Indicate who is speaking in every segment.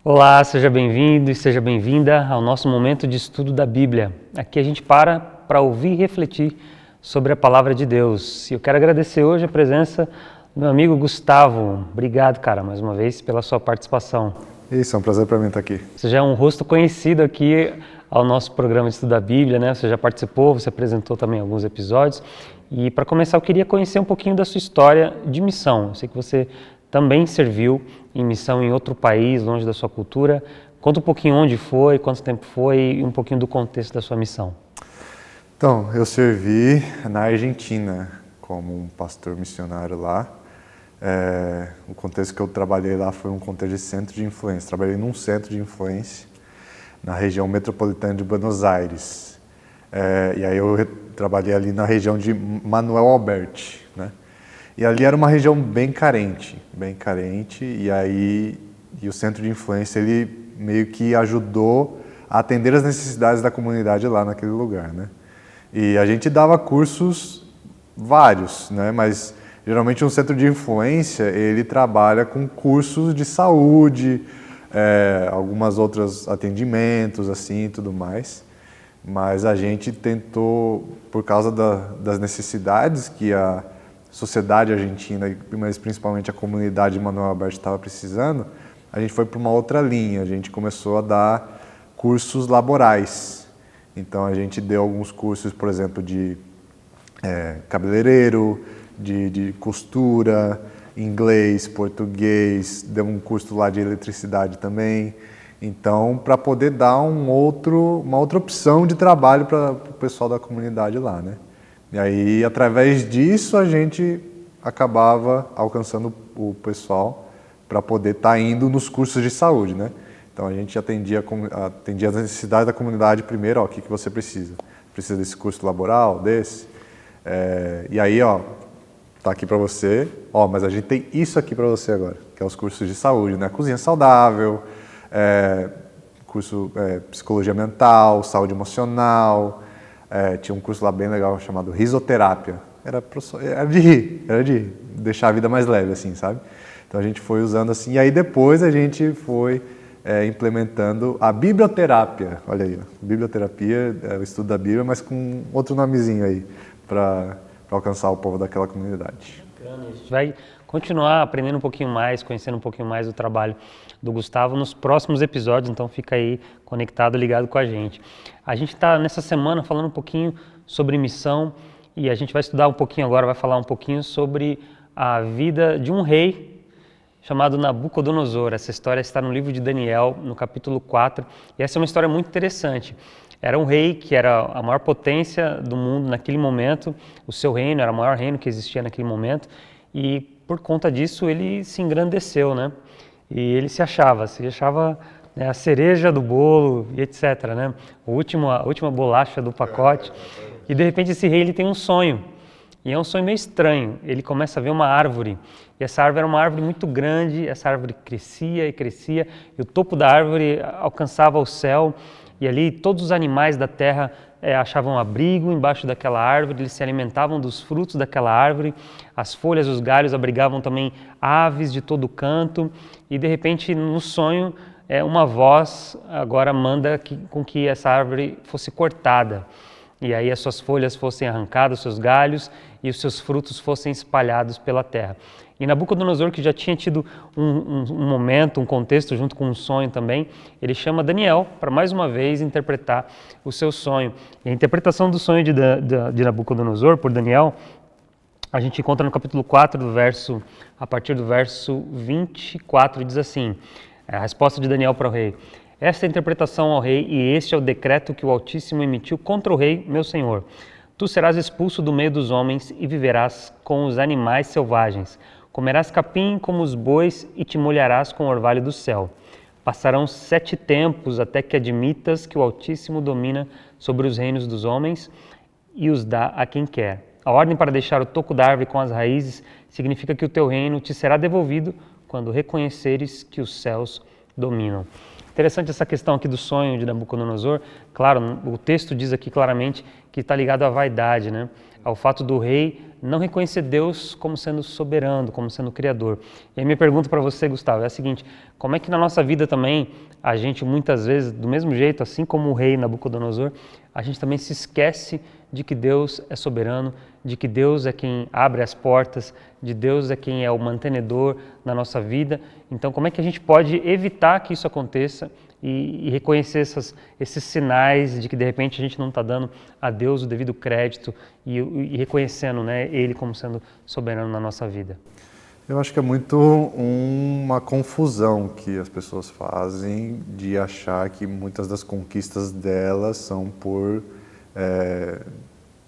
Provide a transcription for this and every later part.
Speaker 1: Olá, seja bem-vindo e seja bem-vinda ao nosso momento de estudo da Bíblia. Aqui a gente para ouvir e refletir sobre a Palavra de Deus. E eu quero agradecer hoje a presença do meu amigo Gustavo. Obrigado, cara, mais uma vez pela sua participação.
Speaker 2: Isso, é um prazer para mim estar aqui.
Speaker 1: Você já é um rosto conhecido aqui ao nosso programa de estudo da Bíblia, né? Você já participou, você apresentou também alguns episódios. E para começar, eu queria conhecer um pouquinho da sua história de missão. Eu sei que você também serviu em missão em outro país, longe da sua cultura. Conta um pouquinho onde foi, quanto tempo foi e um pouquinho do contexto da sua missão.
Speaker 2: Então, eu servi na Argentina como um pastor missionário lá. O contexto que eu trabalhei lá foi um contexto de centro de influência. Trabalhei num centro de influência na região metropolitana de Buenos Aires. E aí eu trabalhei ali na região de Manuel Alberti, né? E ali era uma região bem carente, e o centro de influência ele meio que ajudou a atender as necessidades da comunidade lá naquele lugar, né? E a gente dava cursos vários, né? Mas geralmente um centro de influência ele trabalha com cursos de saúde, algumas outros atendimentos assim, tudo mais. Mas a gente tentou, por causa das necessidades que a sociedade argentina, mas principalmente a comunidade de Manuel Alberti estava precisando, a gente foi para uma outra linha, a gente começou a dar cursos laborais. Então a gente deu alguns cursos, por exemplo, de cabeleireiro, de costura, inglês, português, deu um curso lá de eletricidade também. Então, para poder dar uma outra opção de trabalho para o pessoal da comunidade lá, né? E aí, através disso, a gente acabava alcançando o pessoal para poder estar indo nos cursos de saúde, né? Então, a gente atendia as necessidades da comunidade primeiro, ó, o que você precisa? Precisa desse curso laboral, desse? E aí, ó, tá aqui para você, ó, mas a gente tem isso aqui para você agora, que é os cursos de saúde, né? Cozinha saudável, curso psicologia mental, saúde emocional. Tinha um curso lá bem legal chamado risoterapia. Era de rir, deixar a vida mais leve, assim, sabe? Então a gente foi usando assim, e aí depois a gente foi implementando a biblioterapia. Olha aí, ó. Biblioterapia é o estudo da Bíblia, mas com outro nomezinho aí, para alcançar o povo daquela comunidade.
Speaker 1: Bacana, a gente vai continuar aprendendo um pouquinho mais, conhecendo um pouquinho mais do trabalho do Gustavo nos próximos episódios, então fica aí conectado, ligado com a gente. A gente está nessa semana falando um pouquinho sobre missão e a gente vai estudar um pouquinho agora, vai falar um pouquinho sobre a vida de um rei chamado Nabucodonosor. Essa história está no livro de Daniel, no capítulo 4, e essa é uma história muito interessante. Era um rei que era a maior potência do mundo naquele momento, o seu reino era o maior reino que existia naquele momento, e por conta disso ele se engrandeceu, né? E ele se achava né, a cereja do bolo e etc, né? A última bolacha do pacote. E de repente esse rei ele tem um sonho, e é um sonho meio estranho. Ele começa a ver uma árvore, e essa árvore era uma árvore muito grande, essa árvore crescia e crescia, e o topo da árvore alcançava o céu, e ali todos os animais da terra achavam abrigo embaixo daquela árvore, eles se alimentavam dos frutos daquela árvore, as folhas, os galhos abrigavam também aves de todo canto, e de repente no sonho uma voz agora manda com que essa árvore fosse cortada, e aí as suas folhas fossem arrancadas, os seus galhos e os seus frutos fossem espalhados pela terra. E Nabucodonosor, que já tinha tido um momento, um contexto junto com um sonho também, ele chama Daniel para mais uma vez interpretar o seu sonho. E a interpretação do sonho de Nabucodonosor por Daniel, a gente encontra no capítulo 4, a partir do verso 24, diz assim, a resposta de Daniel para o rei. Esta é a interpretação ao rei e este é o decreto que o Altíssimo emitiu contra o rei, meu senhor. Tu serás expulso do meio dos homens e viverás com os animais selvagens. Comerás capim como os bois e te molharás com o orvalho do céu. Passarão 7 tempos até que admitas que o Altíssimo domina sobre os reinos dos homens e os dá a quem quer. A ordem para deixar o toco da árvore com as raízes significa que o teu reino te será devolvido quando reconheceres que os céus dominam. Interessante essa questão aqui do sonho de Nabucodonosor. Claro, o texto diz aqui claramente que está ligado à vaidade, né? Ao fato do rei não reconhecer Deus como sendo soberano, como sendo criador. E aí minha pergunta para você, Gustavo, é a seguinte: como é que na nossa vida também a gente muitas vezes, do mesmo jeito, assim como o rei Nabucodonosor, a gente também se esquece de que Deus é soberano, de que Deus é quem abre as portas, de Deus é quem é o mantenedor na nossa vida. Então, como é que a gente pode evitar que isso aconteça e reconhecer esses sinais de que de repente a gente não está dando a Deus o devido crédito e reconhecendo, né, Ele como sendo soberano na nossa vida?
Speaker 2: Eu acho que é muito uma confusão que as pessoas fazem de achar que muitas das conquistas delas são por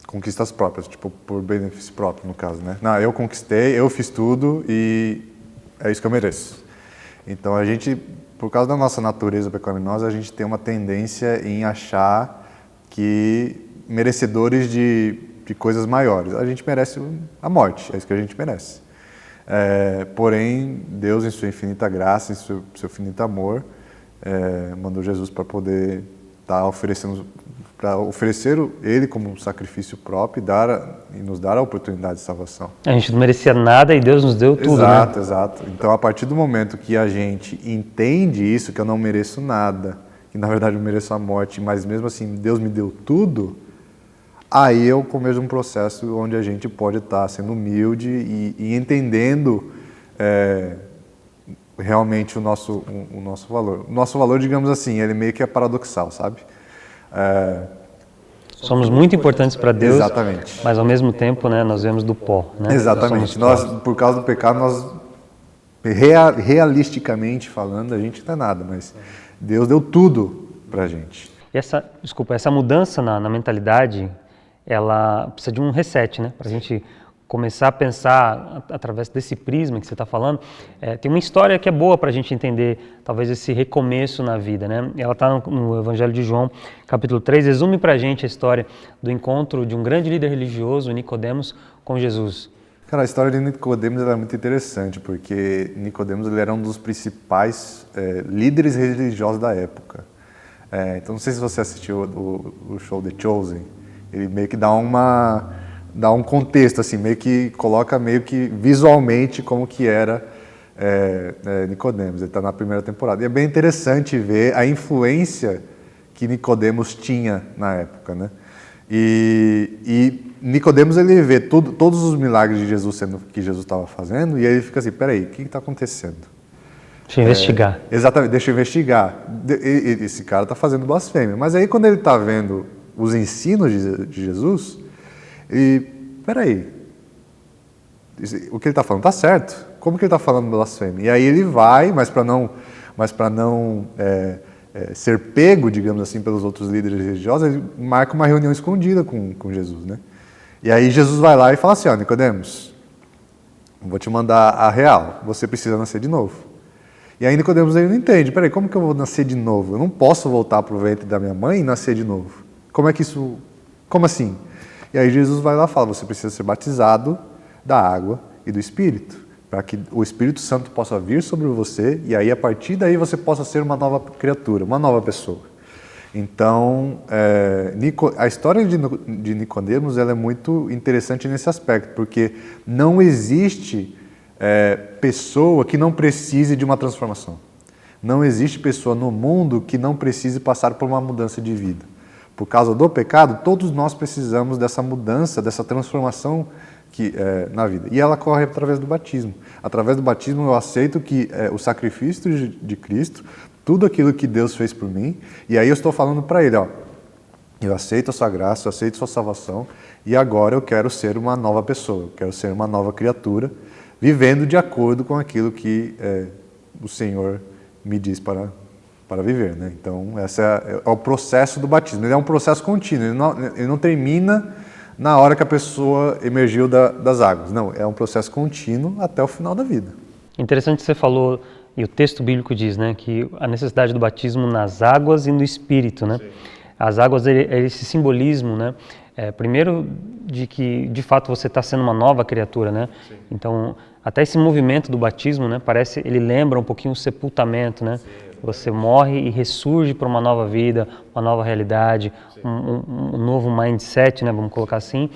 Speaker 2: conquistas próprias, tipo por benefício próprio, no caso, né? Não, eu conquistei, eu fiz tudo e é isso que eu mereço. Então a gente, por causa da nossa natureza pecaminosa, a gente tem uma tendência em achar que merecedores de coisas maiores. A gente merece a morte, é isso que a gente merece. Porém, Deus, em sua infinita graça, em seu infinito amor, mandou Jesus para poder estar oferecendo, para oferecer Ele como um sacrifício próprio e nos dar a oportunidade de salvação.
Speaker 1: A gente não merecia nada e Deus nos deu tudo,
Speaker 2: exato,
Speaker 1: né?
Speaker 2: Exato. Então, a partir do momento que a gente entende isso, que eu não mereço nada, que na verdade eu mereço a morte, mas mesmo assim Deus me deu tudo, aí eu começo um processo onde a gente pode estar sendo humilde e entendendo realmente o nosso valor. O nosso valor, digamos assim, ele meio que é paradoxal, sabe?
Speaker 1: Somos muito importantes para Deus,
Speaker 2: exatamente.
Speaker 1: Mas ao mesmo tempo, né, nós vemos do pó. Né?
Speaker 2: Exatamente. Nós, por causa do pecado, nós, realisticamente falando, a gente não é nada, mas Deus deu tudo para a gente.
Speaker 1: E essa mudança na mentalidade, ela precisa de um reset, né? Para a gente começar a pensar através desse prisma que você está falando. Tem uma história que é boa para a gente entender, talvez, esse recomeço na vida, né? Ela está no Evangelho de João, capítulo 3, resume para a gente a história do encontro de um grande líder religioso, Nicodemos, com Jesus.
Speaker 2: Cara, a história de Nicodemos é muito interessante, porque Nicodemos ele era um dos principais líderes religiosos da época. Então, não sei se você assistiu o show The Chosen, ele meio que dá um contexto, assim, meio que coloca meio que visualmente como que era Nicodemos. Ele está na primeira temporada. E é bem interessante ver a influência que Nicodemos tinha na época, né? E Nicodemos ele vê todos os milagres de Jesus que Jesus estava fazendo e aí ele fica assim, peraí, o que está acontecendo?
Speaker 1: Deixa eu investigar.
Speaker 2: Exatamente, deixa eu investigar. Esse cara está fazendo blasfêmia. Mas aí quando ele está vendo os ensinos de Jesus, peraí, o que ele está falando está certo? Como que ele está falando blasfêmia? E aí ele vai, mas para não ser pego, digamos assim, pelos outros líderes religiosos, ele marca uma reunião escondida com Jesus, né? E aí Jesus vai lá e fala assim, Nicodemos, vou te mandar a real, você precisa nascer de novo. E aí Nicodemos ele não entende, peraí, como que eu vou nascer de novo? Eu não posso voltar para o ventre da minha mãe e nascer de novo. Como assim? E aí Jesus vai lá e fala, você precisa ser batizado da água e do Espírito, para que o Espírito Santo possa vir sobre você e aí a partir daí você possa ser uma nova criatura, uma nova pessoa. Então, a história de Nicodemos ela é muito interessante nesse aspecto, porque não existe pessoa que não precise de uma transformação. Não existe pessoa no mundo que não precise passar por uma mudança de vida. Por causa do pecado, todos nós precisamos dessa mudança, dessa transformação na vida. E ela corre através do batismo. Através do batismo eu aceito que o sacrifício de Cristo, tudo aquilo que Deus fez por mim, e aí eu estou falando para Ele, eu aceito a sua graça, eu aceito a sua salvação, e agora eu quero ser uma nova pessoa, eu quero ser uma nova criatura, vivendo de acordo com aquilo que o Senhor me diz para viver, né? Então, esse é o processo do batismo. Ele é um processo contínuo, ele não termina na hora que a pessoa emergiu das águas. Não, é um processo contínuo até o final da vida.
Speaker 1: Interessante que você falou, e o texto bíblico diz, né, que a necessidade do batismo nas águas e no Espírito, né? Sim. As águas, esse simbolismo, né? Primeiro, de que, de fato, você está sendo uma nova criatura, né? Sim. Então, até esse movimento do batismo, né? Ele lembra um pouquinho o sepultamento, né? Sim, Você morre e ressurge para uma nova vida, uma nova realidade, um novo mindset, né, vamos colocar assim.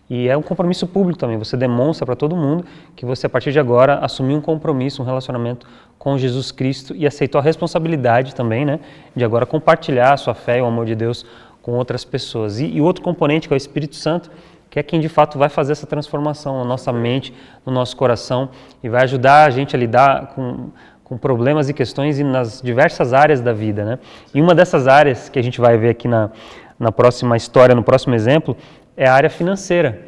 Speaker 1: E é um compromisso público também, você demonstra para todo mundo que você, a partir de agora, assumiu um compromisso, um relacionamento com Jesus Cristo e aceitou a responsabilidade também, né, de agora compartilhar a sua fé e o amor de Deus com outras pessoas. E o outro componente, que é o Espírito Santo, que é quem de fato vai fazer essa transformação na nossa mente, no nosso coração, e vai ajudar a gente a lidar com problemas e questões nas diversas áreas da vida, né? E uma dessas áreas que a gente vai ver aqui na próxima história, no próximo exemplo, é a área financeira.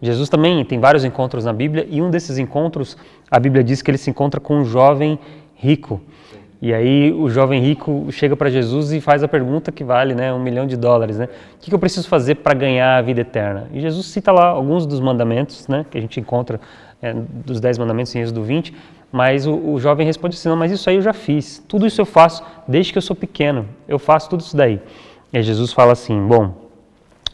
Speaker 1: Jesus também tem vários encontros na Bíblia, e um desses encontros, a Bíblia diz que ele se encontra com um jovem rico. E aí o jovem rico chega para Jesus e faz a pergunta que vale, né, $1 milhão, né? O que eu preciso fazer para ganhar a vida eterna? E Jesus cita lá alguns dos mandamentos, né, que a gente encontra dos 10 mandamentos em Êxodo 20, mas o jovem responde assim: não, mas isso aí eu já fiz, tudo isso eu faço desde que eu sou pequeno, eu faço tudo isso daí. E aí Jesus fala assim: bom,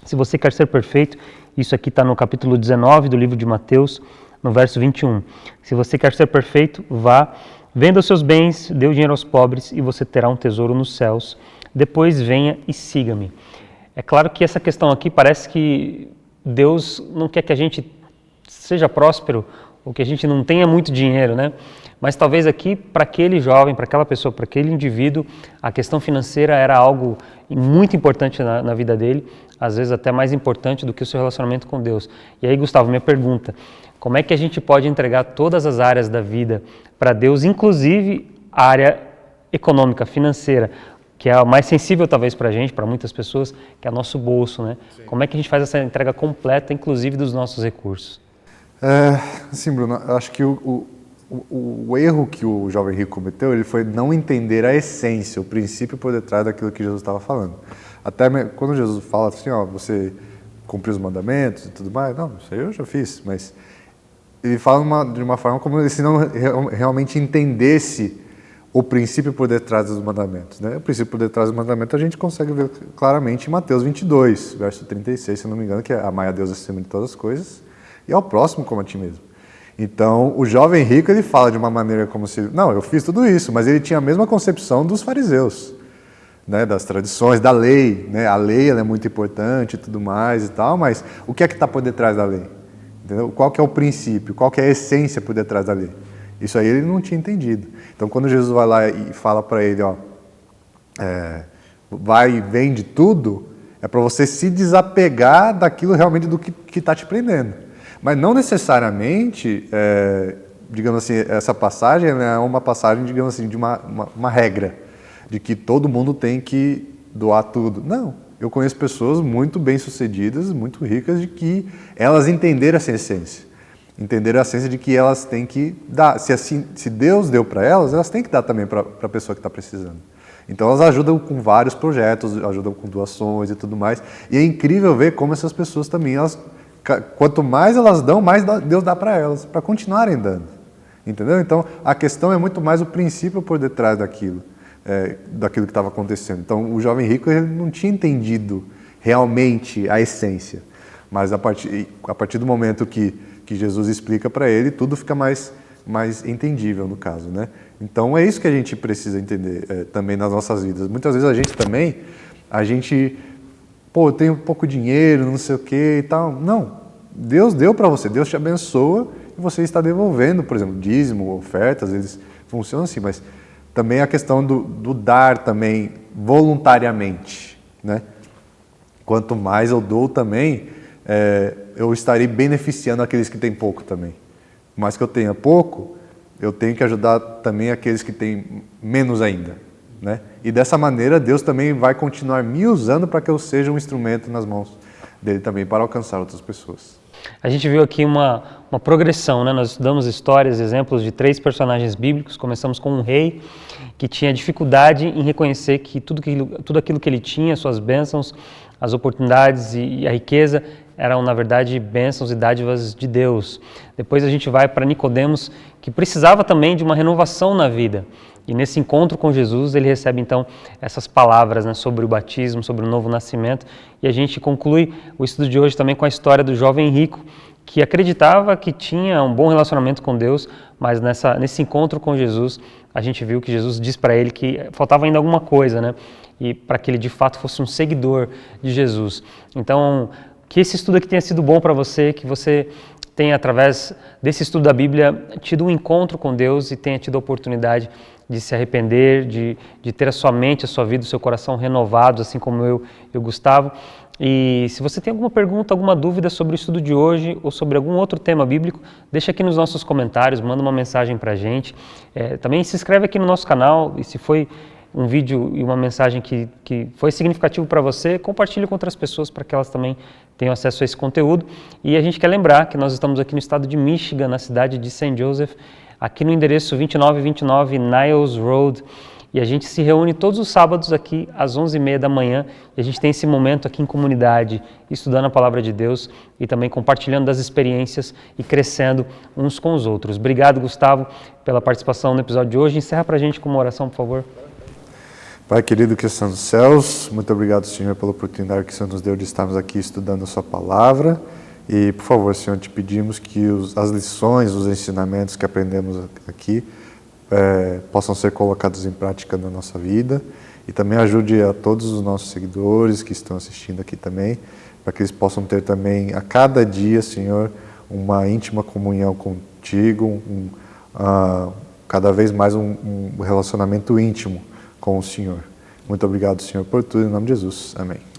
Speaker 1: se você quer ser perfeito, isso aqui está no capítulo 19 do livro de Mateus, no verso 21. Se você quer ser perfeito, vá, venda os seus bens, dê o dinheiro aos pobres e você terá um tesouro nos céus. Depois venha e siga-me. É claro que essa questão aqui parece que Deus não quer que a gente seja próspero ou que a gente não tenha muito dinheiro, né? Mas talvez aqui, para aquele jovem, para aquela pessoa, para aquele indivíduo, a questão financeira era algo muito importante na vida dele, às vezes até mais importante do que o seu relacionamento com Deus. E aí, Gustavo, minha pergunta: como é que a gente pode entregar todas as áreas da vida para Deus, inclusive a área econômica, financeira, que é a mais sensível talvez para a gente, para muitas pessoas, que é o nosso bolso, né? Sim. Como é que a gente faz essa entrega completa, inclusive dos nossos recursos?
Speaker 2: Sim, Bruno, acho que o erro que o jovem rico cometeu, ele foi não entender a essência, o princípio por detrás daquilo que Jesus estava falando. Até quando Jesus fala assim, ó, você cumpriu os mandamentos e tudo mais, não, isso aí eu já fiz, mas ele fala de uma forma como se não realmente entendesse o princípio por detrás dos mandamentos, né? O princípio por detrás dos mandamentos a gente consegue ver claramente em Mateus 22, verso 36, se eu não me engano, que é amar a Deus acima de todas as coisas e ao próximo como a ti mesmo. Então, o jovem rico, ele fala de uma maneira como se, não, eu fiz tudo isso, mas ele tinha a mesma concepção dos fariseus, né, das tradições, da lei, né? A lei ela é muito importante e tudo mais e tal, mas o que é que está por detrás da lei? Entendeu? Qual que é o princípio, qual que é a essência por detrás da lei? Isso aí ele não tinha entendido. Então, quando Jesus vai lá e fala para ele, ó, vai e vende tudo, é para você se desapegar daquilo realmente do que está te prendendo. Mas não necessariamente, digamos assim, essa passagem é uma passagem, digamos assim, de uma regra, de que todo mundo tem que doar tudo. Não, eu conheço pessoas muito bem-sucedidas, muito ricas, de que elas entenderam essa essência. Entenderam a essência de que elas têm que dar. Se Deus deu para elas têm que dar também para a pessoa que está precisando. Então elas ajudam com vários projetos, ajudam com doações e tudo mais. E é incrível ver como essas pessoas também, quanto mais elas dão, mais Deus dá para elas, para continuarem dando. Entendeu? Então a questão é muito mais o princípio por detrás daquilo que estava acontecendo. Então o jovem rico ele não tinha entendido realmente a essência. Mas a partir do momento que Jesus explica para ele, tudo fica mais entendível no caso, né? Então é isso que a gente precisa entender também nas nossas vidas. Muitas vezes a gente, eu tenho pouco dinheiro, não sei o que e tal. Não, Deus deu para você, Deus te abençoa e você está devolvendo, por exemplo, dízimo, ofertas, eles funcionam assim, mas também a questão do dar também voluntariamente, né? Quanto mais eu dou também, eu estarei beneficiando aqueles que têm pouco também. Por mais que eu tenha pouco, eu tenho que ajudar também aqueles que têm menos ainda, né? E dessa maneira Deus também vai continuar me usando para que eu seja um instrumento nas mãos dele também para alcançar outras pessoas.
Speaker 1: A gente viu aqui uma progressão, né? Nós estudamos histórias, exemplos de 3 personagens bíblicos. Começamos com um rei que tinha dificuldade em reconhecer que tudo aquilo que ele tinha, suas bênçãos, as oportunidades e a riqueza eram, na verdade, bênçãos e dádivas de Deus. Depois a gente vai para Nicodemos, que precisava também de uma renovação na vida. E nesse encontro com Jesus, ele recebe então essas palavras, né, sobre o batismo, sobre o novo nascimento. E a gente conclui o estudo de hoje também com a história do jovem rico, que acreditava que tinha um bom relacionamento com Deus, mas nesse encontro com Jesus, a gente viu que Jesus diz para ele que faltava ainda alguma coisa, né? E para que ele de fato fosse um seguidor de Jesus. Então, que esse estudo aqui tenha sido bom para você, que você tenha, através desse estudo da Bíblia, tido um encontro com Deus e tenha tido a oportunidade de se arrepender, de ter a sua mente, a sua vida, o seu coração renovados, assim como eu e o Gustavo. E se você tem alguma pergunta, alguma dúvida sobre o estudo de hoje ou sobre algum outro tema bíblico, deixa aqui nos nossos comentários, manda uma mensagem para a gente. Também se inscreve aqui no nosso canal e se foi um vídeo e uma mensagem que foi significativo para você, compartilhe com outras pessoas para que elas também tenham acesso a esse conteúdo. E a gente quer lembrar que nós estamos aqui no estado de Michigan, na cidade de St. Joseph, aqui no endereço 2929 Niles Road, e a gente se reúne todos os sábados aqui às 11h30 da manhã, e a gente tem esse momento aqui em comunidade, estudando a Palavra de Deus e também compartilhando das experiências e crescendo uns com os outros. Obrigado, Gustavo, pela participação no episódio de hoje. Encerra para a gente com uma oração, por favor.
Speaker 2: Pai querido que está nos céus, muito obrigado, Senhor, pela oportunidade que o Senhor nos deu de estarmos aqui estudando a sua palavra. E, por favor, Senhor, te pedimos que as lições, os ensinamentos que aprendemos aqui possam ser colocados em prática na nossa vida e também ajude a todos os nossos seguidores que estão assistindo aqui também, para que eles possam ter também a cada dia, Senhor, uma íntima comunhão contigo, cada vez mais um relacionamento íntimo com o Senhor. Muito obrigado, Senhor, por tudo, em nome de Jesus. Amém.